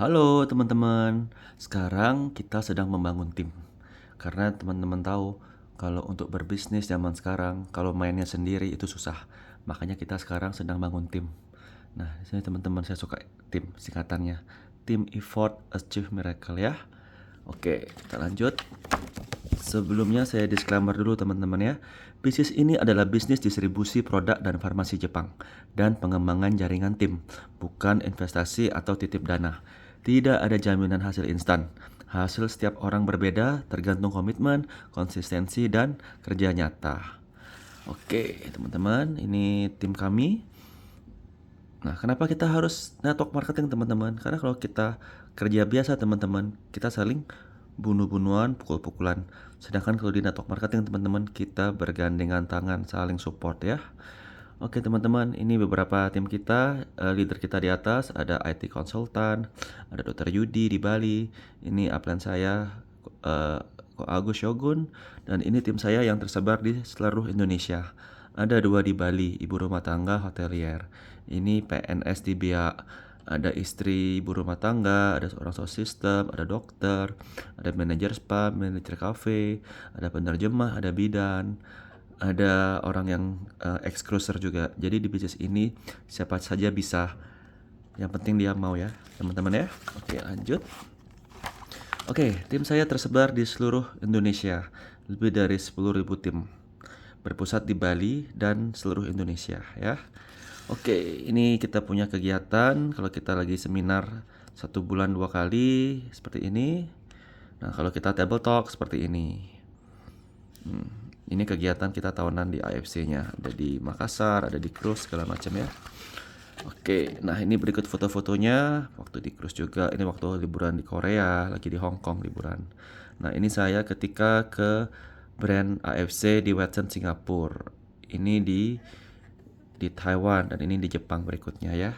Halo teman-teman, sekarang kita sedang membangun tim. Karena teman-teman tahu kalau untuk berbisnis zaman sekarang, kalau mainnya sendiri itu susah. Makanya kita sekarang sedang bangun tim. Nah, di sini teman-teman saya suka tim singkatannya. Team Effort Achieve Miracle ya. Oke, kita lanjut. Sebelumnya saya disclaimer dulu teman-teman ya. Bisnis ini adalah bisnis distribusi produk dan farmasi Jepang dan pengembangan jaringan tim, bukan investasi atau titip dana. Tidak ada jaminan hasil instan. Hasil setiap orang berbeda tergantung komitmen, konsistensi, dan kerja nyata. Oke, teman-teman, ini tim kami. Nah, kenapa kita harus network marketing, teman-teman? Karena kalau kita kerja biasa, teman-teman, kita saling bunuh-bunuhan, pukul-pukulan. Sedangkan kalau di network marketing, teman-teman, kita bergandengan tangan, saling support ya. Oke, teman-teman, ini beberapa tim kita, leader kita di atas, ada IT konsultan, ada Dr. Yudi di Bali, ini upline saya, Ko Agus Shogun, dan ini tim saya yang tersebar di seluruh Indonesia. Ada 2 di Bali, ibu rumah tangga hotelier. Ini PNS di Biak. Ada istri ibu rumah tangga, ada seorang sound system, ada dokter, ada manajer spa, manajer cafe, ada penerjemah, ada bidan, ada orang yang ex-cruiser juga. Jadi di bisnis ini siapa saja bisa. Yang penting dia mau ya, teman-teman ya. Oke, lanjut. Oke, tim saya tersebar di seluruh Indonesia. Lebih dari 10.000 tim. Berpusat di Bali dan seluruh Indonesia ya. Oke, ini kita punya kegiatan. Kalau kita lagi seminar 1 bulan 2 kali seperti ini. Nah, kalau kita table talk seperti ini. Ini kegiatan kita tahunan di AFC-nya. Ada di Makassar, ada di Cruise segala macam ya. Oke, nah ini berikut foto-fotonya. Waktu di Cruise juga. Ini waktu liburan di Korea, lagi di Hong Kong liburan. Nah, ini saya ketika ke brand AFC di Western Singapura. Ini di Taiwan dan ini di Jepang berikutnya ya.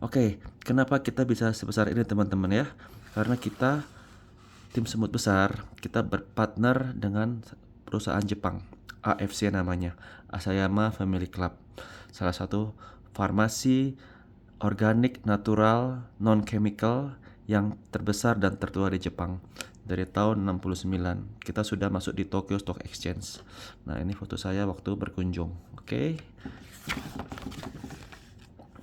Oke, kenapa kita bisa sebesar ini teman-teman ya? Karena kita tim semut besar, kita berpartner dengan perusahaan Jepang, AFC namanya, Asayama Family Club. Salah satu farmasi organik, natural, non-chemical yang terbesar dan tertua di Jepang. Dari tahun 69, kita sudah masuk di Tokyo Stock Exchange. Nah, ini foto saya waktu berkunjung. Oke.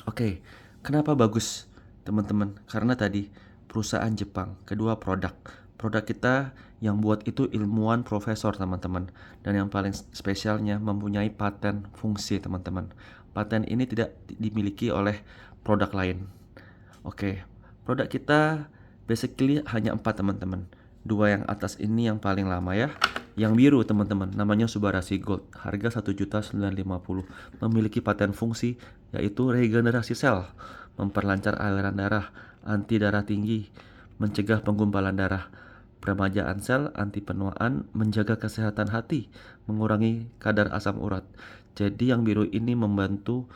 Oke, kenapa bagus teman-teman? Karena tadi perusahaan Jepang, kedua produk. Produk kita yang buat itu ilmuwan profesor teman-teman. Dan yang paling spesialnya mempunyai paten fungsi teman-teman. Paten ini tidak dimiliki oleh produk lain. Oke, produk kita basically hanya 4 teman-teman. 2 yang atas ini yang paling lama ya. Yang biru teman-teman, namanya Subarasi Gold, harga 1.950.000. Memiliki paten fungsi yaitu regenerasi sel, memperlancar aliran darah, anti darah tinggi, mencegah penggumpalan darah, peremajaan sel, anti penuaan, menjaga kesehatan hati, mengurangi kadar asam urat. Jadi yang biru ini membantu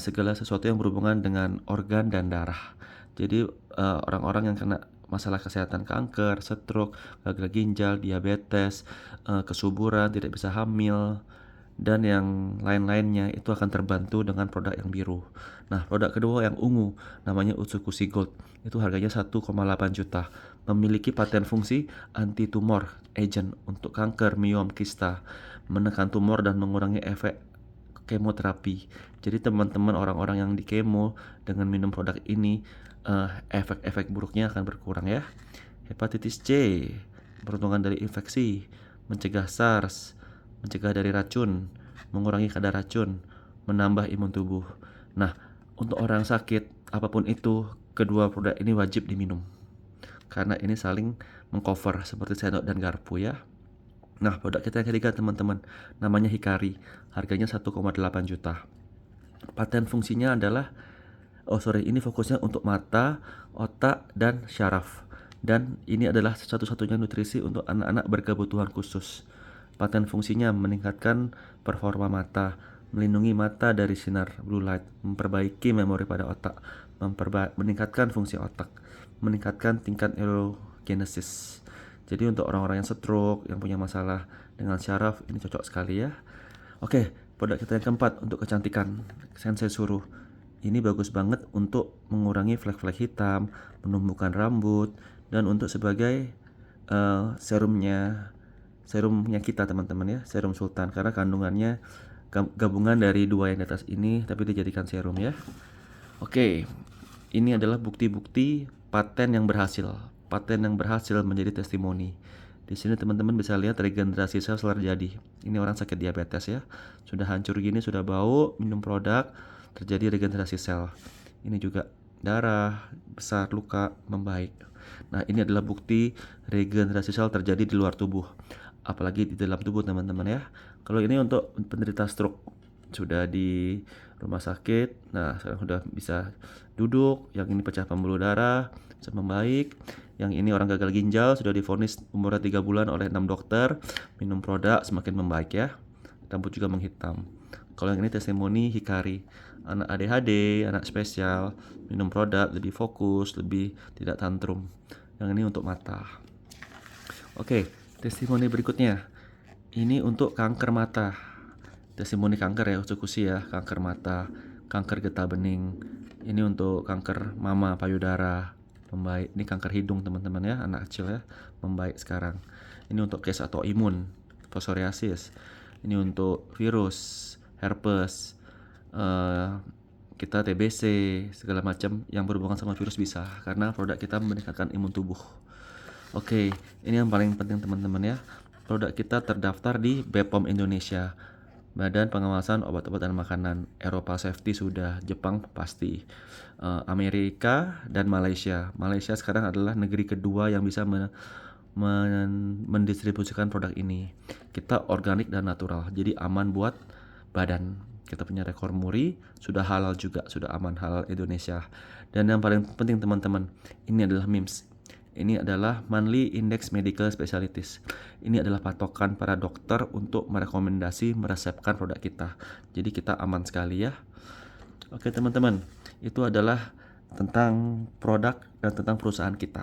segala sesuatu yang berhubungan dengan organ dan darah. Jadi orang-orang yang kena masalah kesehatan kanker, stroke, gagal ginjal, diabetes, kesuburan, tidak bisa hamil, dan yang lain-lainnya itu akan terbantu dengan produk yang biru. Nah, produk kedua yang ungu namanya Utsukushi Gold. Itu harganya 1,8 juta. Memiliki paten fungsi anti tumor agent untuk kanker, miom, kista, menekan tumor dan mengurangi efek kemoterapi. Jadi teman-teman orang-orang yang di kemo dengan minum produk ini efek-efek buruknya akan berkurang ya. Hepatitis C, perlindungan dari infeksi, mencegah SARS, mencegah dari racun, mengurangi kadar racun, menambah imun tubuh. Nah, untuk orang sakit apapun itu, kedua produk ini wajib diminum. Karena ini saling mengcover seperti sendok dan garpu ya. Nah, produk kita yang ketiga teman-teman, namanya Hikari. Harganya 1,8 juta. Paten fungsinya adalah ini fokusnya untuk mata, otak, dan syaraf. Dan ini adalah satu-satunya nutrisi untuk anak-anak berkebutuhan khusus. Paten fungsinya meningkatkan performa mata, melindungi mata dari sinar blue light, memperbaiki memori pada otak, meningkatkan fungsi otak, meningkatkan tingkat neurogenesis. Jadi untuk orang-orang yang stroke, yang punya masalah dengan syaraf, ini cocok sekali ya. Oke, produk kita yang keempat untuk kecantikan, Sensei Suru. Ini bagus banget untuk mengurangi flek-flek hitam, menumbuhkan rambut, dan untuk sebagai serumnya kita teman-teman ya, serum Sultan, karena kandungannya gabungan dari dua yang di atas ini tapi dijadikan serum ya. Oke, ini adalah bukti-bukti paten yang berhasil. Paten yang berhasil menjadi testimoni. Di sini teman-teman bisa lihat regenerasi sel terjadi. Ini orang sakit diabetes ya. Sudah hancur gini, sudah bau, minum produk, terjadi regenerasi sel. Ini juga darah besar, luka membaik. Nah, ini adalah bukti regenerasi sel terjadi di luar tubuh. Apalagi di dalam tubuh teman-teman ya. Kalau ini untuk penderita stroke, sudah di rumah sakit. Nah, sekarang sudah bisa duduk. Yang ini pecah pembuluh darah, bisa membaik. Yang ini orang gagal ginjal, sudah divonis umurnya 3 bulan oleh 6 dokter. Minum produk semakin membaik ya. Rambut juga menghitam. Kalau yang ini testimoni Hikari, anak ADHD, anak spesial, minum produk lebih fokus, lebih tidak tantrum. Yang ini untuk mata. Oke, testimoni berikutnya. Ini untuk kanker mata. Testimoni kanker ya, eksekusi ya, kanker mata, kanker getah bening. Ini untuk kanker mama payudara, membaik. Ini kanker hidung teman-teman ya, anak kecil ya, membaik sekarang. Ini untuk case autoimun, psoriasis. Ini untuk virus, herpes, kita TBC, segala macam yang berhubungan sama virus bisa, karena produk kita meningkatkan imun tubuh. Oke, ini yang paling penting teman-teman ya. Produk kita terdaftar di BPOM Indonesia, Badan Pengawasan Obat-obatan dan Makanan. Eropa Safety sudah, Jepang pasti, Amerika dan Malaysia. Malaysia sekarang adalah negeri kedua yang bisa mendistribusikan produk ini. Kita organik dan natural, jadi aman buat badan. Kita punya rekor muri, sudah halal juga, sudah aman, halal Indonesia. Dan yang paling penting teman-teman, ini adalah MIMS. Ini adalah Monthly Index Medical Specialties. Ini adalah patokan para dokter untuk merekomendasi meresepkan produk kita. Jadi kita aman sekali ya. Oke teman-teman, itu adalah tentang produk dan tentang perusahaan kita.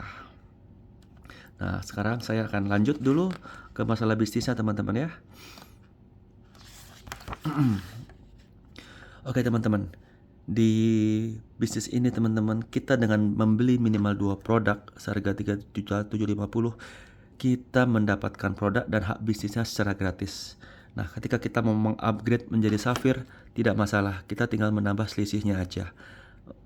Nah sekarang saya akan lanjut dulu ke masalah bisnisnya teman-teman ya. Oke teman-teman, di bisnis ini teman-teman, kita dengan membeli minimal 2 produk seharga 3.750, kita mendapatkan produk dan hak bisnisnya secara gratis. Nah, ketika kita mau mengupgrade menjadi Safir, tidak masalah, kita tinggal menambah selisihnya aja.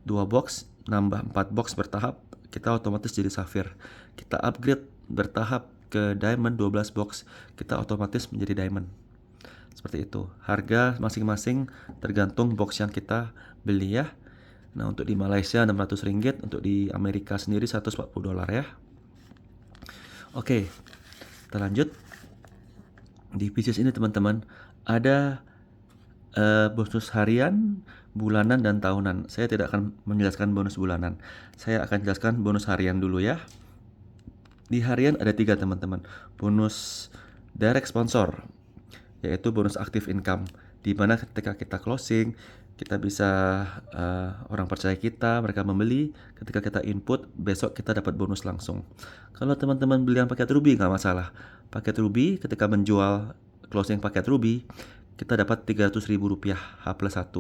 2 box, nambah 4 box bertahap, kita otomatis jadi Safir. Kita upgrade bertahap ke Diamond 12 box, kita otomatis menjadi Diamond. Seperti itu. Harga masing-masing tergantung box yang kita beli ya. Nah, untuk di Malaysia 600 ringgit, untuk di Amerika sendiri 140 dolar ya. Oke, kita lanjut. Di bisnis ini teman-teman, ada bonus harian, bulanan, dan tahunan. Saya tidak akan menjelaskan bonus bulanan. Saya akan jelaskan bonus harian dulu ya. Di harian ada 3 teman-teman. Bonus direct sponsor, yaitu bonus active income, di mana ketika kita closing, kita bisa orang percaya kita, mereka membeli, ketika kita input, besok kita dapat bonus langsung. Kalau teman-teman beli yang paket Ruby nggak masalah. Paket Ruby ketika menjual closing paket Ruby, kita dapat Rp300.000 H+1.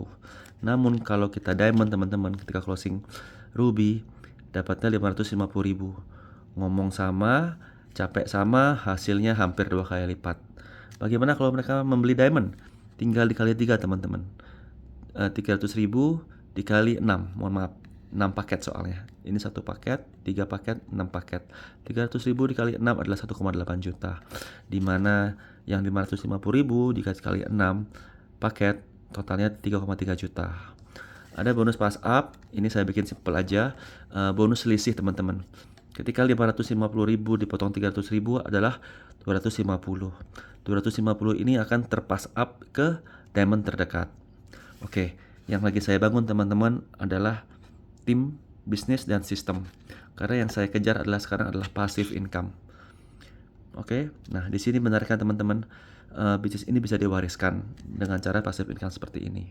Namun kalau kita Diamond teman-teman, ketika closing Ruby dapatnya Rp550.000. Ngomong sama, capek sama, hasilnya hampir 2 kali lipat. Bagaimana kalau mereka membeli Diamond? Tinggal dikali 3 teman-teman. 300.000 dikali 6, mohon maaf, 6 paket soalnya. Ini 1 paket, 3 paket, 6 paket. 300.000 dikali 6 adalah 1,8 juta. Dimana yang 550.000 dikali 6 paket, totalnya 3,3 juta. Ada bonus pass up, ini saya bikin simple aja. Bonus selisih teman-teman. Ketika 550.000 dipotong 300.000 adalah 250. 250 ini akan terpass up ke diamond terdekat. Oke, yang lagi saya bangun teman-teman adalah tim bisnis dan sistem. Karena yang saya kejar adalah sekarang adalah passive income. Oke, nah di sini benarkan teman-teman, bisnis ini bisa diwariskan dengan cara passive income seperti ini.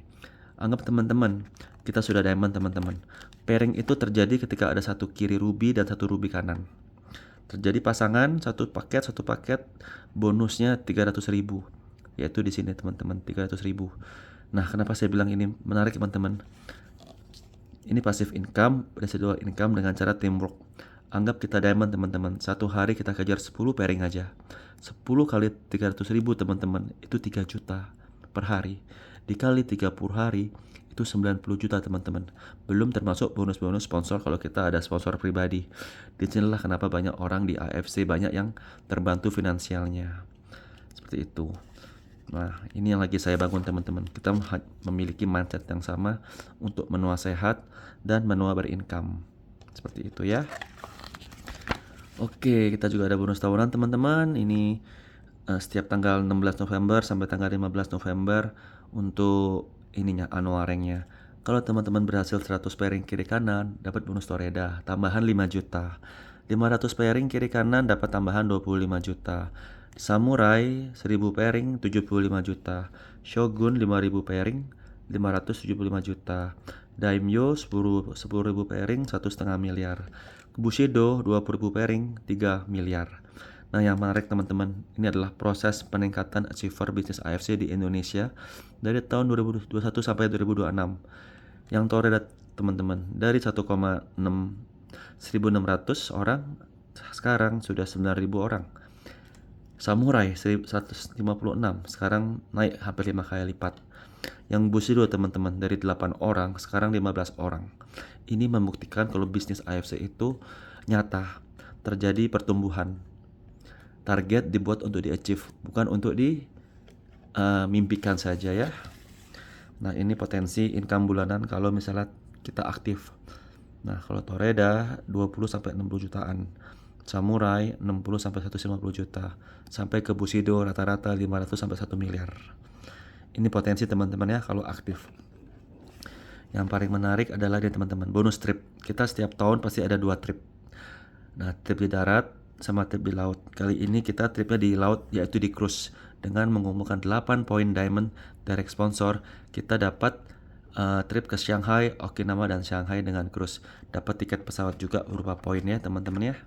Anggap teman-teman, kita sudah diamond teman-teman. Pairing itu terjadi ketika ada satu kiri ruby dan satu ruby kanan. Terjadi pasangan satu paket bonusnya 300.000, yaitu di sini teman-teman 300.000. Nah, kenapa saya bilang ini menarik teman-teman? Ini passive income, residual income dengan cara teamwork. Anggap kita diamond teman-teman, satu hari kita kejar 10 pairing aja. 10 kali 300.000 teman-teman, itu 3 juta per hari. Dikali 30 hari, itu 90 juta teman-teman. Belum termasuk bonus-bonus sponsor kalau kita ada sponsor pribadi. Disinilah kenapa banyak orang di AFC banyak yang terbantu finansialnya. Seperti itu. Nah, ini yang lagi saya bangun teman-teman. Kita memiliki mindset yang sama untuk menua sehat dan menua berincome. Seperti itu ya. Oke, kita juga ada bonus tahunan teman-teman. Ini setiap tanggal 16 November sampai tanggal 15 November untuk ininya annual ranknya. Kalau teman-teman berhasil 100 pairing kiri kanan, dapat bonus Toreda, tambahan 5 juta. 500 pairing kiri kanan dapat tambahan 25 juta. Samurai 1000 pairing 75 juta. Shogun 5000 pairing 575 juta. Daimyo 10.000 pairing 1,5 miliar. Bushido 20.000 pairing 3 miliar. Nah, yang menarik teman-teman, ini adalah proses peningkatan achiever bisnis AFC di Indonesia dari tahun 2021 sampai 2026. Yang Toreda teman-teman, dari 1,600 orang sekarang sudah 9.000 orang. Samurai 156 sekarang naik hampir 5 kali lipat. Yang Bushido teman-teman dari 8 orang sekarang 15 orang. Ini membuktikan kalau bisnis AFC itu nyata, terjadi pertumbuhan. Target dibuat untuk di-achieve, bukan untuk dimimpikan saja ya. Nah, ini potensi income bulanan kalau misalnya kita aktif. Nah, kalau Toreda 20 sampai 60 jutaan. Samurai 60 sampai 150 juta. Sampai ke Bushido rata-rata 500 sampai 1 miliar. Ini potensi teman-teman ya kalau aktif. Yang paling menarik adalah dia teman-teman, bonus trip. Kita setiap tahun pasti ada 2 trip. Nah, trip di darat sama trip di laut. Kali ini kita tripnya di laut, yaitu di cruise. Dengan mengumpulkan 8 poin diamond direct sponsor, kita dapat trip ke Shanghai, Okinawa, dan Shanghai dengan cruise. Dapat tiket pesawat juga berupa poin ya teman-teman ya.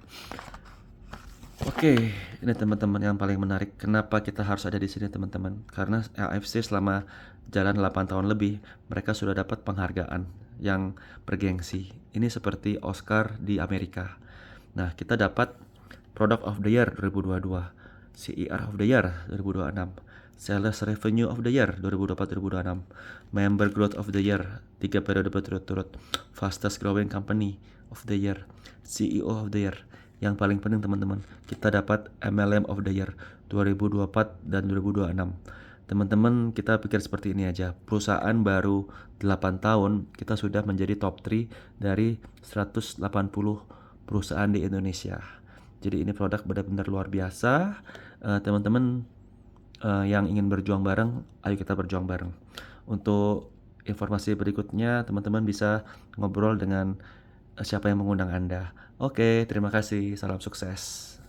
Oke, ini teman-teman yang paling menarik. Kenapa kita harus ada di sini teman-teman? Karena AFC selama jalan 8 tahun lebih, mereka sudah dapat penghargaan yang bergengsi. Ini seperti Oscar di Amerika. Nah, kita dapat Product of the Year 2022, CER of the Year 2026, Sales Revenue of the Year 2024-2026, Member Growth of the Year 3 periode berturut-turut, Fastest Growing Company of the Year, CEO of the Year. Yang paling penting teman-teman, kita dapat MLM of the Year 2024 dan 2026. Teman-teman, kita pikir seperti ini aja. Perusahaan baru 8 tahun, kita sudah menjadi top 3 dari 180 perusahaan di Indonesia. Jadi ini produk benar-benar luar biasa. Teman-teman yang ingin berjuang bareng, ayo kita berjuang bareng. Untuk informasi berikutnya, teman-teman bisa ngobrol dengan siapa yang mengundang Anda. Oke, terima kasih. Salam sukses.